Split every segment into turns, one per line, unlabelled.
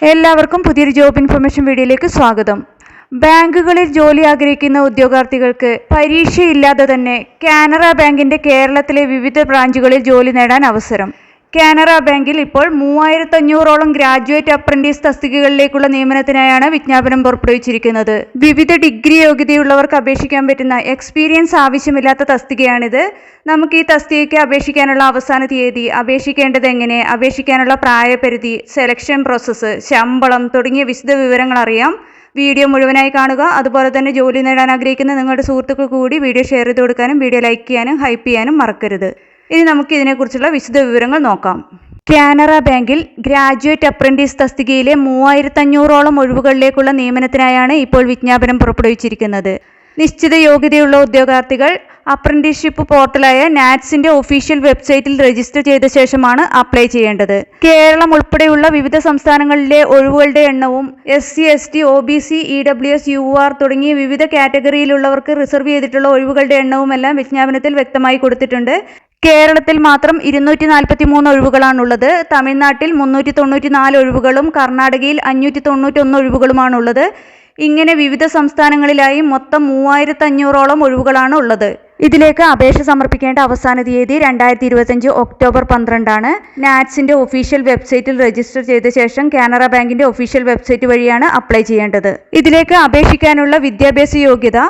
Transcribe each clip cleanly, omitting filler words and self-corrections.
എല്ലാവർക്കും പുതിയൊരു job information വീഡിയോയിലേക്ക് സ്വാഗതം. ബാങ്കുകളിൽ ജോലി ആഗ്രഹിക്കുന്ന ഉദ്യോഗാർത്ഥികൾക്ക് പരീക്ഷയില്ലാതെ തന്നെ കാനറ ബാങ്കിന്റെ കേരളത്തിലെ വിവിധ ബ്രാഞ്ചുകളിൽ ജോലി നേടാൻ അവസരം. കാനറ ബാങ്കിൽ ഇപ്പോൾ 3500ഓളം ഗ്രാജുവേറ്റ് അപ്രന്റീസ് തസ്തികകളിലേക്കുള്ള നിയമനത്തിനായാണ് വിജ്ഞാപനം പുറപ്പെടുവിച്ചിരിക്കുന്നത്. വിവിധ ഡിഗ്രി യോഗ്യതയുള്ളവർക്ക് അപേക്ഷിക്കാൻ പറ്റുന്ന എക്സ്പീരിയൻസ് ആവശ്യമില്ലാത്ത തസ്തികയാണിത്. നമുക്ക് ഈ തസ്തികയ്ക്ക് അപേക്ഷിക്കാനുള്ള അവസാന തീയതി, അപേക്ഷിക്കേണ്ടത് എങ്ങനെ, അപേക്ഷിക്കാനുള്ള പ്രായപരിധി, സെലക്ഷൻ പ്രോസസ്സ്, ശമ്പളം തുടങ്ങിയ വിശദ വിവരങ്ങൾ അറിയാം. വീഡിയോ മുഴുവനായി കാണുക. അതുപോലെ തന്നെ ജോലി നേടാൻ ആഗ്രഹിക്കുന്ന നിങ്ങളുടെ സുഹൃത്തുക്കൾക്ക് കൂടി വീഡിയോ ഷെയർ ചെയ്ത് കൊടുക്കാനും വീഡിയോ ലൈക്ക് ചെയ്യാനും ഹൈപ്പ് ചെയ്യാനും മറക്കരുത്. ഇനി നമുക്ക് ഇതിനെക്കുറിച്ചുള്ള വിശദ വിവരങ്ങൾ നോക്കാം. കാനറ ബാങ്കിൽ ഗ്രാജുവേറ്റ് അപ്രന്റീസ് തസ്തികയിലെ 3500ഓളം ഒഴിവുകളിലേക്കുള്ള നിയമനത്തിനായാണ് ഇപ്പോൾ വിജ്ഞാപനം പുറപ്പെടുവിച്ചിരിക്കുന്നത്. നിശ്ചിത യോഗ്യതയുള്ള ഉദ്യോഗാർത്ഥികൾ അപ്രന്റീസ്ഷിപ്പ് പോർട്ടലായ നാറ്റ്സിന്റെ ഒഫീഷ്യൽ വെബ്സൈറ്റിൽ രജിസ്റ്റർ ചെയ്ത ശേഷമാണ് അപ്ലൈ ചെയ്യേണ്ടത്. കേരളം ഉൾപ്പെടെയുള്ള വിവിധ സംസ്ഥാനങ്ങളിലെ ഒഴിവുകളുടെ എണ്ണവും SC, ST, OBC, EWS, UR തുടങ്ങിയ വിവിധ കാറ്റഗറിയിലുള്ളവർക്ക് റിസർവ് ചെയ്തിട്ടുള്ള ഒഴിവുകളുടെ എണ്ണവുമെല്ലാം വിജ്ഞാപനത്തിൽ വ്യക്തമായി കൊടുത്തിട്ടുണ്ട്. കേരളത്തിൽ മാത്രം 243 ഒഴിവുകളാണുള്ളത്. തമിഴ്നാട്ടിൽ 394 ഒഴിവുകളും കർണാടകയിൽ 591 ഒഴിവുകളുമാണുള്ളത്. ഇങ്ങനെ വിവിധ സംസ്ഥാനങ്ങളിലായി മൊത്തം 3500ഓളം ഒഴിവുകളാണ് ഉള്ളത്. ഇതിലേക്ക് അപേക്ഷ സമർപ്പിക്കേണ്ട അവസാന തീയതി 2025 ഒക്ടോബർ 12 നാറ്റ്സിന്റെ ഒഫീഷ്യൽ വെബ്സൈറ്റിൽ രജിസ്റ്റർ ചെയ്ത ശേഷം കാനറ ബാങ്കിന്റെ ഒഫീഷ്യൽ വെബ്സൈറ്റ് വഴിയാണ് അപ്ലൈ ചെയ്യേണ്ടത്. ഇതിലേക്ക് അപേക്ഷിക്കാനുള്ള വിദ്യാഭ്യാസ യോഗ്യത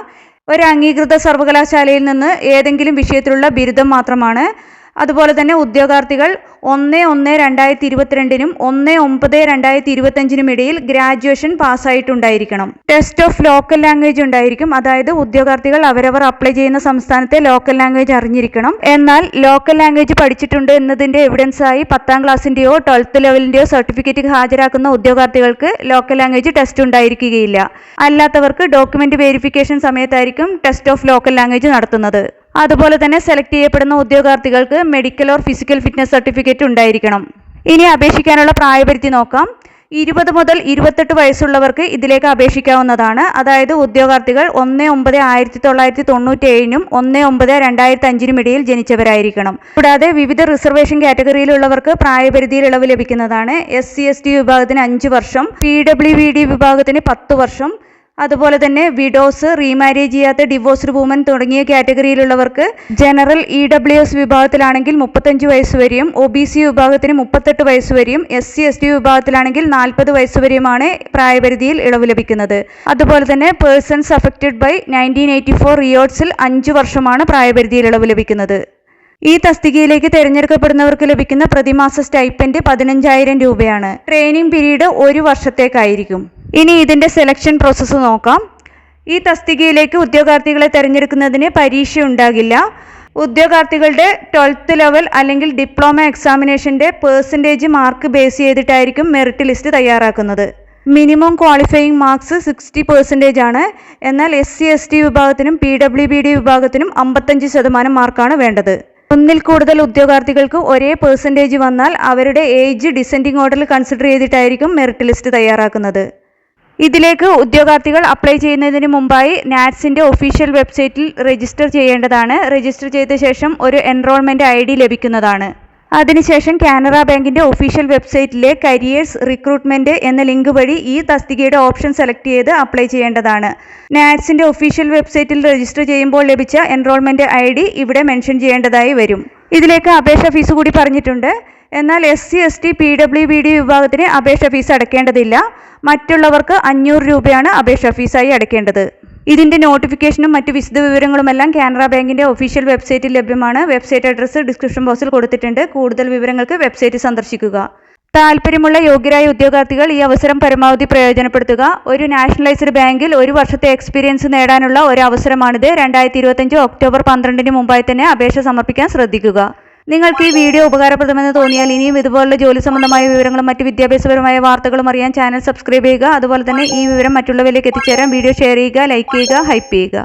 ഒരു അംഗീകൃത സർവകലാശാലയിൽ നിന്ന് ഏതെങ്കിലും വിഷയത്തിലുള്ള ബിരുദം മാത്രമാണ്. അതുപോലെ തന്നെ ഉദ്യോഗാർത്ഥികൾ 1/1/2022 1/9/2025 ഇടയിൽ ഗ്രാജുവേഷൻ പാസ്സായിട്ടുണ്ടായിരിക്കണം. ടെസ്റ്റ് ഓഫ് ലോക്കൽ ലാംഗ്വേജ് ഉണ്ടായിരിക്കും. അതായത് ഉദ്യോഗാർത്ഥികൾ അവരവർ അപ്ലൈ ചെയ്യുന്ന സംസ്ഥാനത്തെ ലോക്കൽ ലാംഗ്വേജ് അറിഞ്ഞിരിക്കണം. എന്നാൽ ലോക്കൽ ലാംഗ്വേജ് പഠിച്ചിട്ടുണ്ട് എന്നതിന്റെ എവിഡൻസായി 10ാം ക്ലാസ്സിന്റെയോ 12th ലെവലിന്റെയോ സർട്ടിഫിക്കറ്റ് ഹാജരാക്കുന്ന ഉദ്യോഗാർത്ഥികൾക്ക് ലോക്കൽ ലാംഗ്വേജ് ടെസ്റ്റ് ഉണ്ടായിരിക്കുകയില്ല. അല്ലാത്തവർക്ക് ഡോക്യുമെന്റ് വെരിഫിക്കേഷൻ സമയത്തായിരിക്കും ടെസ്റ്റ് ഓഫ് ലോക്കൽ ലാംഗ്വേജ് നടത്തുന്നത്. അതുപോലെ തന്നെ സെലക്ട് ചെയ്യപ്പെടുന്ന ഉദ്യോഗാർത്ഥികൾക്ക് medical or physical fitness certificate ഉണ്ടായിരിക്കണം. ഇനി അപേക്ഷിക്കാനുള്ള പ്രായപരിധി നോക്കാം. 20 മുതൽ 28 വയസ്സുള്ളവർക്ക് ഇതിലേക്ക് അപേക്ഷിക്കാവുന്നതാണ്. അതായത് ഉദ്യോഗാർത്ഥികൾ 1/9/1997 1/9/2005 ഇടയിൽ ജനിച്ചവരായിരിക്കണം. കൂടാതെ വിവിധ റിസർവേഷൻ കാറ്റഗറിയിലുള്ളവർക്ക് പ്രായപരിധിയിൽ ഇളവ് ലഭിക്കുന്നതാണ്. SC, ST വിഭാഗത്തിന് 5 വർഷം, PWBD വിഭാഗത്തിന് 10 വർഷം, അതുപോലെ തന്നെ വിഡോസ്, റീമാരേജ് ചെയ്യാത്ത ഡിവോഴ്സ്ഡ് വുമൻ തുടങ്ങിയ കാറ്റഗറിയിലുള്ളവർക്ക് ജനറൽ EWS വിഭാഗത്തിലാണെങ്കിൽ 35 വയസ്സ് വരെയും, OBC വിഭാഗത്തിന് 38 വയസ്സ് വരെയും, SC, ST വിഭാഗത്തിലാണെങ്കിൽ 40 വയസ്സ് വരെയുമാണ് പ്രായപരിധിയിൽ ഇളവ് ലഭിക്കുന്നത്. അതുപോലെ തന്നെ പേഴ്സൺസ് അഫക്റ്റഡ് ബൈ 1984 റിയോട്സിൽ 5 വർഷമാണ് പ്രായപരിധിയിൽ ഇളവ് ലഭിക്കുന്നത്. ഈ തസ്തികയിലേക്ക് തിരഞ്ഞെടുക്കപ്പെടുന്നവർക്ക് ലഭിക്കുന്ന പ്രതിമാസ സ്റ്റൈപ്പൻഡ് 15,000 രൂപയാണ്. Training period 1 വർഷത്തേക്കായിരിക്കും. ഇനി ഇതിന്റെ സെലക്ഷൻ പ്രോസസ്സ് നോക്കാം. ഈ തസ്തികയിലേക്ക് ഉദ്യോഗാർത്ഥികളെ തിരഞ്ഞെടുക്കുന്നതിന് പരീക്ഷ ഉണ്ടാകില്ല. ഉദ്യോഗാർത്ഥികളുടെ 12th ലെവൽ അല്ലെങ്കിൽ ഡിപ്ലോമ എക്സാമിനേഷന്റെ പെർസെൻറ്റേജ് മാർക്ക് ബേസ് ചെയ്തിട്ടായിരിക്കും മെറിറ്റ് ലിസ്റ്റ് തയ്യാറാക്കുന്നത്. മിനിമം ക്വാളിഫയിങ് മാർക്സ് 60% ആണ്. എന്നാൽ SC, ST വിഭാഗത്തിനും PWBD വിഭാഗത്തിനും 55% മാർക്കാണ് വേണ്ടത്. ഒന്നിൽ കൂടുതൽ ഉദ്യോഗാർത്ഥികൾക്ക് ഒരേ പെർസെൻറ്റേജ് വന്നാൽ അവരുടെ ഏജ് ഡിസെൻഡിങ് ഓർഡറിൽ കൺസിഡർ ചെയ്തിട്ടായിരിക്കും മെറിറ്റ് ലിസ്റ്റ് തയ്യാറാക്കുന്നത്. ഇതിലേക്ക് ഉദ്യോഗാർത്ഥികൾ അപ്ലൈ ചെയ്യുന്നതിന് മുമ്പായി നാറ്റ്സിന്റെ ഒഫീഷ്യൽ വെബ്സൈറ്റിൽ രജിസ്റ്റർ ചെയ്യേണ്ടതാണ്. രജിസ്റ്റർ ചെയ്ത ശേഷം ഒരു എൻറോൾമെന്റ് ID ലഭിക്കുന്നതാണ്. അതിനുശേഷം കാനറ ബാങ്കിന്റെ ഒഫീഷ്യൽ വെബ്സൈറ്റിലെ കരിയേഴ്സ് റിക്രൂട്ട്മെന്റ് എന്ന ലിങ്ക് വഴി ഈ തസ്തികയുടെ ഓപ്ഷൻ സെലക്ട് ചെയ്ത് അപ്ലൈ ചെയ്യേണ്ടതാണ്. നാറ്റ്സിന്റെ ഒഫീഷ്യൽ വെബ്സൈറ്റിൽ രജിസ്റ്റർ ചെയ്യുമ്പോൾ ലഭിച്ച എൻറോൾമെന്റ് ID ഇവിടെ മെൻഷൻ ചെയ്യേണ്ടതായി വരും. ഇതിലേക്ക് അപേക്ഷ ഫീസ് കൂടി പറഞ്ഞിട്ടുണ്ട്. എന്നാൽ SC, ST, PWBD വിഭാഗത്തിന് അപേക്ഷ ഫീസ് അടയ്ക്കേണ്ടതില്ല. മറ്റുള്ളവർക്ക് 500 രൂപയാണ് അപേക്ഷ ഫീസായി അടയ്ക്കേണ്ടത്. ഇതിന്റെ നോട്ടിഫിക്കേഷനും മറ്റു വിശദ വിവരങ്ങളുമെല്ലാം കാനറ ബാങ്കിന്റെ ഒഫീഷ്യൽ വെബ്സൈറ്റിൽ ലഭ്യമാണ്. വെബ്സൈറ്റ് അഡ്രസ്സ് ഡിസ്ക്രിപ്ഷൻ ബോക്സിൽ കൊടുത്തിട്ടുണ്ട്. കൂടുതൽ വിവരങ്ങൾക്ക് വെബ്സൈറ്റ് സന്ദർശിക്കുക. താല്പര്യമുള്ള യോഗ്യരായ ഉദ്യോഗാർത്ഥികൾ ഈ അവസരം പരമാവധി പ്രയോജനപ്പെടുത്തുക. ഒരു നാഷണലൈസ്ഡ് ബാങ്കിൽ 1 വർഷത്തെ എക്സ്പീരിയൻസ് നേടാനുള്ള ഒരു അവസരമാണിത്. 2025 ഒക്ടോബർ 12 മുമ്പായി തന്നെ അപേക്ഷ സമർപ്പിക്കാൻ ശ്രദ്ധിക്കുക. നിങ്ങൾക്ക് ഈ വീഡിയോ ഉപകാരപ്രദമെന്ന് തോന്നിയാൽ ഇനിയും ഇതുപോലുള്ള ജോലി സംബന്ധമായ വിവരങ്ങളും മറ്റ് വിദ്യാഭ്യാസപരമായ വാർത്തകളും അറിയാൻ ചാനൽ സബ്സ്ക്രൈബ് ചെയ്യുക. അതുപോലെ തന്നെ ഈ വിവരം മറ്റുള്ളവരിലേക്ക് എത്തിച്ചേരാൻ വീഡിയോ ഷെയർ ചെയ്യുക, ലൈക്ക് ചെയ്യുക, ഹൈപ്പ് ചെയ്യുക.